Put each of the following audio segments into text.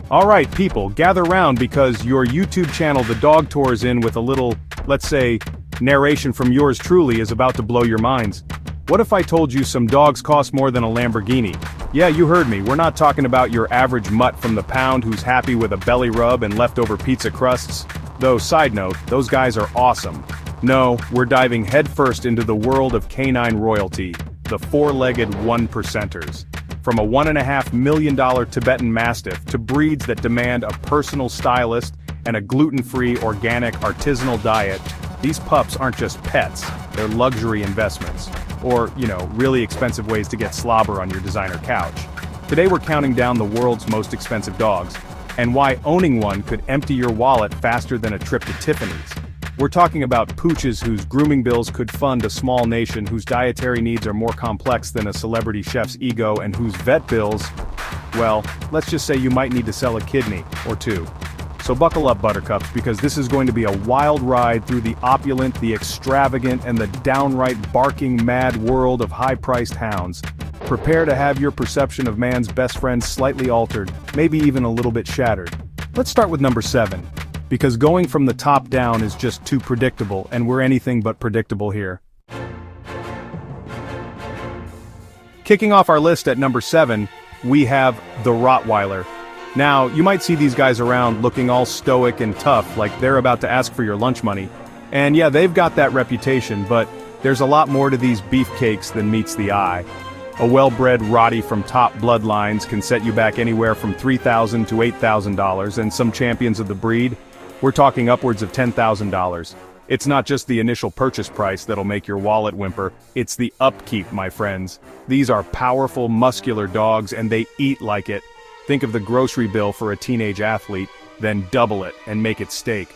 Alright people, gather round because your YouTube channel The Dog Tour is in with a little, let's say, narration from yours truly is about to blow your minds. What if I told you some dogs cost more than a Lamborghini? Yeah, you heard me, we're not talking about your average mutt from the pound who's happy with a belly rub and leftover pizza crusts. Though, side note, those guys are awesome. No, we're diving headfirst into the world of canine royalty, the four-legged one-percenters. From a $1.5 million Tibetan Mastiff to breeds that demand a personal stylist and a gluten-free, organic, artisanal diet, these pups aren't just pets, they're luxury investments. Or, really expensive ways to get slobber on your designer couch. Today we're counting down the world's most expensive dogs, and why owning one could empty your wallet faster than a trip to Tiffany's. We're talking about pooches whose grooming bills could fund a small nation whose dietary needs are more complex than a celebrity chef's ego and whose vet bills, well, let's just say you might need to sell a kidney, or two. So buckle up, buttercups, because this is going to be a wild ride through the opulent, the extravagant, and the downright barking mad world of high-priced hounds. Prepare to have your perception of man's best friend slightly altered, maybe even a little bit shattered. Let's start with number 7. Because going from the top down is just too predictable, and we're anything but predictable here. Kicking off our list at number 7, we have the Rottweiler. Now, you might see these guys around looking all stoic and tough, like they're about to ask for your lunch money. And yeah, they've got that reputation, but there's a lot more to these beefcakes than meets the eye. A well-bred Rottie from top bloodlines can set you back anywhere from $3,000 to $8,000, and some champions of the breed, we're talking upwards of $10,000. It's not just the initial purchase price that'll make your wallet whimper, it's the upkeep, my friends. These are powerful, muscular dogs, and they eat like it. Think of the grocery bill for a teenage athlete, then double it and make it steak.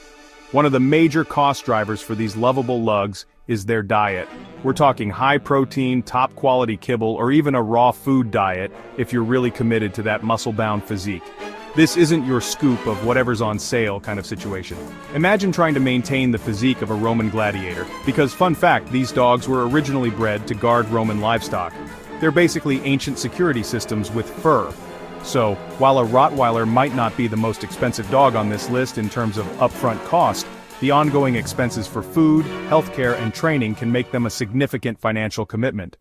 One of the major cost drivers for these lovable lugs is their diet. We're talking high-protein, top-quality kibble, or even a raw food diet if you're really committed to that muscle-bound physique. This isn't your scoop of whatever's on sale kind of situation. Imagine trying to maintain the physique of a Roman gladiator, because fun fact, these dogs were originally bred to guard Roman livestock. They're basically ancient security systems with fur. So, while a Rottweiler might not be the most expensive dog on this list in terms of upfront cost, the ongoing expenses for food, healthcare, and training can make them a significant financial commitment.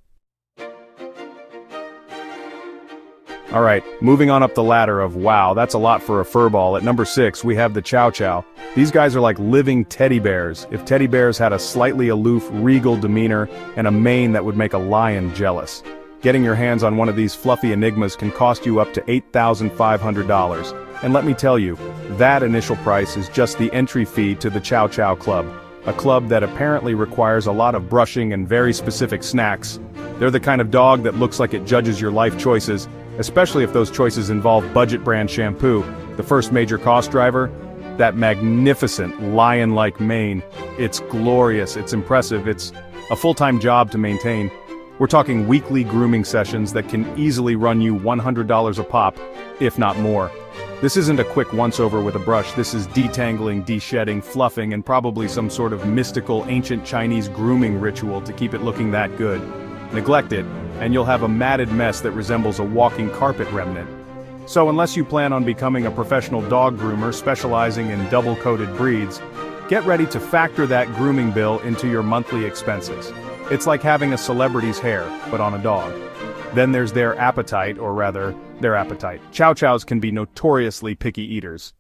Alright, moving on up the ladder of wow, that's a lot for a furball. At number 6, we have the Chow Chow. These guys are like living teddy bears, if teddy bears had a slightly aloof, regal demeanor and a mane that would make a lion jealous. Getting your hands on one of these fluffy enigmas can cost you up to $8,500. And let me tell you, that initial price is just the entry fee to the Chow Chow Club. A club that apparently requires a lot of brushing and very specific snacks. They're the kind of dog that looks like it judges your life choices, especially if those choices involve budget brand shampoo. The first major cost driver? That magnificent lion-like mane. It's glorious, it's impressive, it's a full-time job to maintain. We're talking weekly grooming sessions that can easily run you $100 a pop, if not more. This isn't a quick once-over with a brush, this is detangling, de-shedding, fluffing, and probably some sort of mystical ancient Chinese grooming ritual to keep it looking that good. Neglect it, and you'll have a matted mess that resembles a walking carpet remnant. So unless you plan on becoming a professional dog groomer specializing in double-coated breeds, get ready to factor that grooming bill into your monthly expenses. It's like having a celebrity's hair, but on a dog. Then there's their appetite, or rather, their appetite. Chow Chows can be notoriously picky eaters.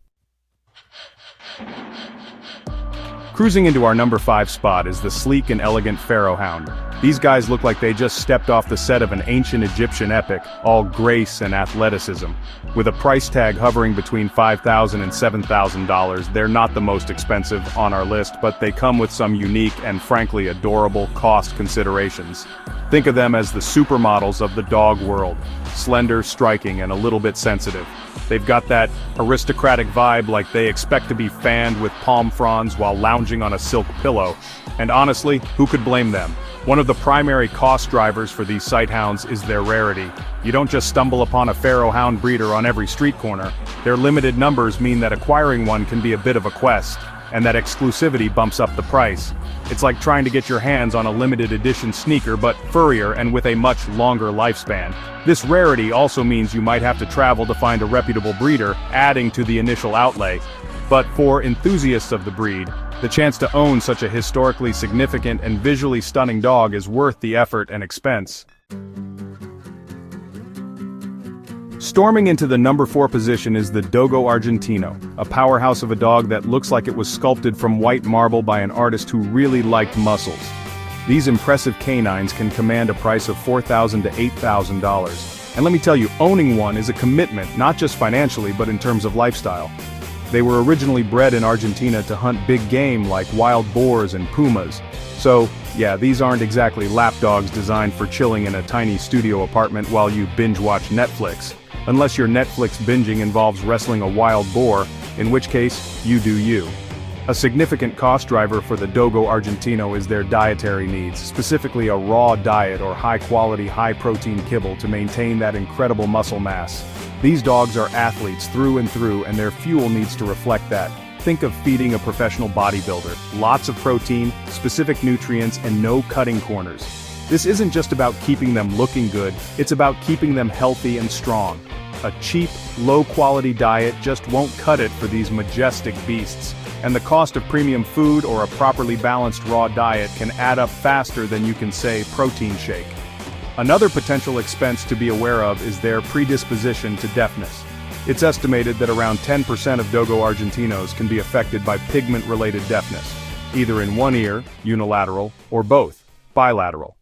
Cruising into our number 5 spot is the sleek and elegant Pharaoh Hound. These guys look like they just stepped off the set of an ancient Egyptian epic, all grace and athleticism. With a price tag hovering between $5,000 and $7,000, they're not the most expensive on our list, but they come with some unique and frankly adorable cost considerations. Think of them as the supermodels of the dog world, slender, striking, and a little bit sensitive. They've got that aristocratic vibe, like they expect to be fanned with palm fronds while lounging on a silk pillow. And honestly, who could blame them? One of the primary cost drivers for these sighthounds is their rarity. You don't just stumble upon a Pharaoh Hound breeder on every street corner. Their limited numbers mean that acquiring one can be a bit of a quest. and that exclusivity bumps up the price. It's like trying to get your hands on a limited edition sneaker but furrier and with a much longer lifespan. This rarity also means you might have to travel to find a reputable breeder, adding to the initial outlay. But for enthusiasts of the breed, the chance to own such a historically significant and visually stunning dog is worth the effort and expense. Storming into the number 4 position is the Dogo Argentino, a powerhouse of a dog that looks like it was sculpted from white marble by an artist who really liked muscles. These impressive canines can command a price of $4,000 to $8,000. And let me tell you, owning one is a commitment, not just financially but in terms of lifestyle. They were originally bred in Argentina to hunt big game like wild boars and pumas. So, yeah, these aren't exactly lapdogs designed for chilling in a tiny studio apartment while you binge-watch Netflix. Unless your Netflix binging involves wrestling a wild boar, in which case, you do you. A significant cost driver for the Dogo Argentino is their dietary needs, specifically a raw diet or high-quality, high-protein kibble to maintain that incredible muscle mass. These dogs are athletes through and through, and their fuel needs to reflect that. Think of feeding a professional bodybuilder. Lots of protein, specific nutrients, and no cutting corners. This isn't just about keeping them looking good, it's about keeping them healthy and strong. A cheap, low-quality diet just won't cut it for these majestic beasts, and the cost of premium food or a properly balanced raw diet can add up faster than you can say protein shake. Another potential expense to be aware of is their predisposition to deafness. It's estimated that around 10% of Dogo Argentinos can be affected by pigment-related deafness, either in one ear, unilateral, or both, bilateral.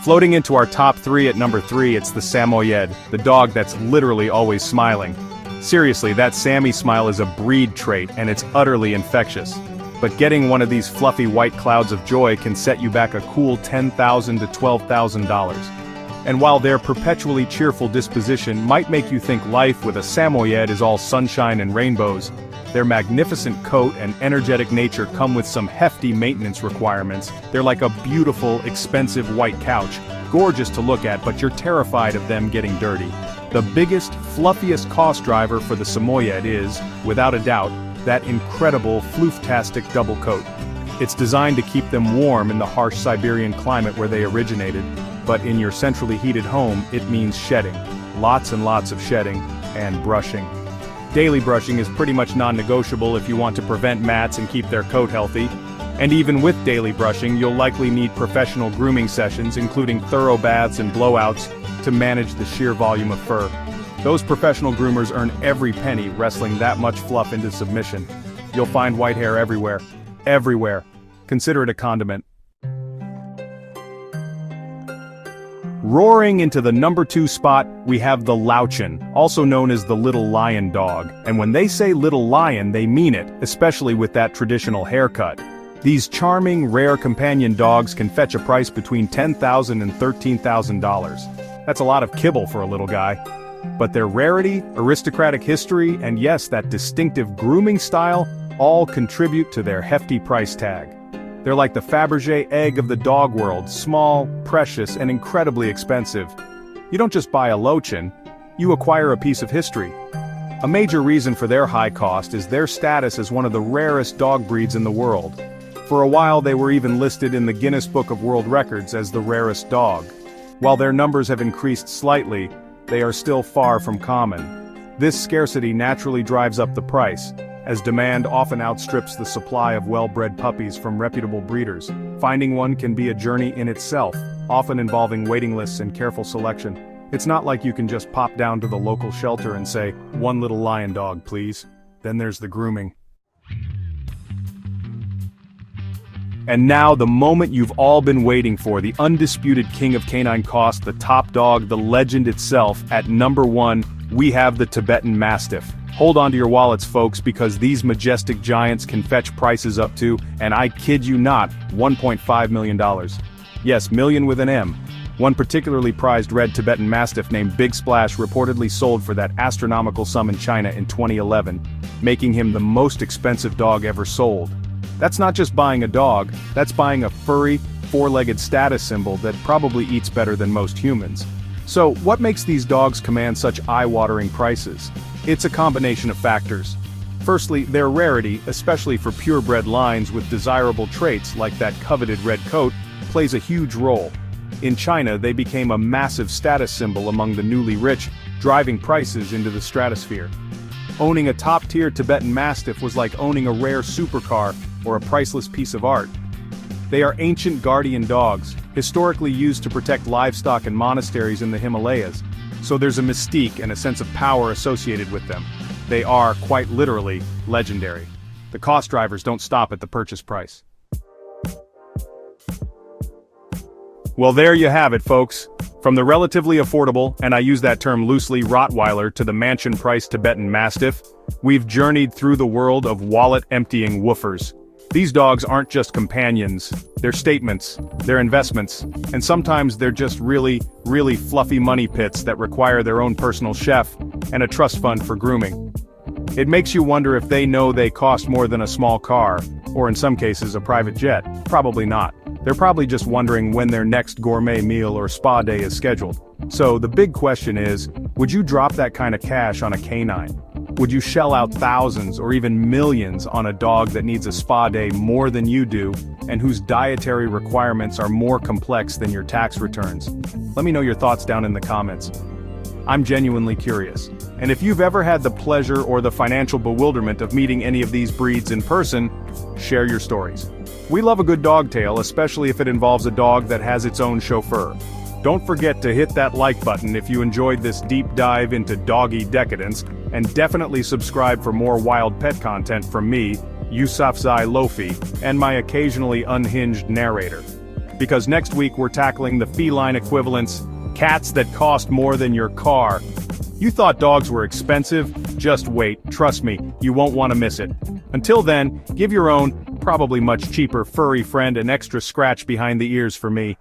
Floating into our top 3 at number 3, it's the Samoyed, the dog that's literally always smiling. Seriously, that Sammy smile is a breed trait and it's utterly infectious. But getting one of these fluffy white clouds of joy can set you back a cool $10,000 to $12,000. And while their perpetually cheerful disposition might make you think life with a Samoyed is all sunshine and rainbows, their magnificent coat and energetic nature come with some hefty maintenance requirements. They're like a beautiful, expensive white couch, gorgeous to look at, but you're terrified of them getting dirty. The biggest, fluffiest cost driver for the Samoyed is, without a doubt, that incredible flooftastic double coat. It's designed to keep them warm in the harsh Siberian climate where they originated, but in your centrally heated home, it means shedding. Lots and lots of shedding, and brushing. Daily brushing is pretty much non-negotiable if you want to prevent mats and keep their coat healthy. And even with daily brushing, you'll likely need professional grooming sessions, including thorough baths and blowouts, to manage the sheer volume of fur. Those professional groomers earn every penny wrestling that much fluff into submission. You'll find white hair everywhere. Everywhere. Consider it a condiment. Roaring into the number 2 spot, we have the Lauchin, also known as the little lion dog. And when they say little lion, they mean it, especially with that traditional haircut. These charming, rare companion dogs can fetch a price between $10,000 and $13,000. That's a lot of kibble for a little guy. But their rarity, aristocratic history, and yes, that distinctive grooming style, all contribute to their hefty price tag. They're like the Fabergé egg of the dog world, small, precious, and incredibly expensive. You don't just buy a Lochin, you acquire a piece of history. A major reason for their high cost is their status as one of the rarest dog breeds in the world. For a while they were even listed in the Guinness Book of World Records as the rarest dog. While their numbers have increased slightly, they are still far from common. This scarcity naturally drives up the price, as demand often outstrips the supply of well-bred puppies from reputable breeders. Finding one can be a journey in itself, often involving waiting lists and careful selection. It's not like you can just pop down to the local shelter and say, "One little lion dog, please." Then there's the grooming. And now the moment you've all been waiting for, the undisputed king of canine cost, the top dog, the legend itself. At number 1, we have the Tibetan Mastiff. Hold on to your wallets, folks, because these majestic giants can fetch prices up to, and I kid you not, $1.5 million. Yes, million with an M. One particularly prized red Tibetan Mastiff named Big Splash reportedly sold for that astronomical sum in China in 2011, making him the most expensive dog ever sold. That's not just buying a dog, that's buying a furry, four-legged status symbol that probably eats better than most humans. So, what makes these dogs command such eye-watering prices? It's a combination of factors. Firstly, their rarity, especially for purebred lines with desirable traits like that coveted red coat, plays a huge role. In China, they became a massive status symbol among the newly rich, driving prices into the stratosphere. Owning a top-tier Tibetan Mastiff was like owning a rare supercar or a priceless piece of art. They are ancient guardian dogs, historically used to protect livestock in monasteries in the Himalayas, so there's a mystique and a sense of power associated with them. They are, quite literally, legendary. The cost drivers don't stop at the purchase price. Well, there you have it, folks. From the relatively affordable, and I use that term loosely, Rottweiler to the mansion-priced Tibetan Mastiff, we've journeyed through the world of wallet-emptying woofers. These dogs aren't just companions, they're statements, they're investments, and sometimes they're just really, really fluffy money pits that require their own personal chef and a trust fund for grooming. It makes you wonder if they know they cost more than a small car, or in some cases a private jet. Probably not. They're probably just wondering when their next gourmet meal or spa day is scheduled. So the big question is, would you drop that kind of cash on a canine? Would you shell out thousands or even millions on a dog that needs a spa day more than you do, and whose dietary requirements are more complex than your tax returns? Let me know your thoughts down in the comments. I'm genuinely curious. And if you've ever had the pleasure or the financial bewilderment of meeting any of these breeds in person, share your stories. We love a good dog tale, especially if it involves a dog that has its own chauffeur. Don't forget to hit that like button if you enjoyed this deep dive into doggy decadence, and definitely subscribe for more wild pet content from me, Yousafzai Lofi, and my occasionally unhinged narrator. Because next week we're tackling the feline equivalents, cats that cost more than your car. You thought dogs were expensive? Just wait, trust me, you won't want to miss it. Until then, give your own, probably much cheaper furry friend an extra scratch behind the ears for me.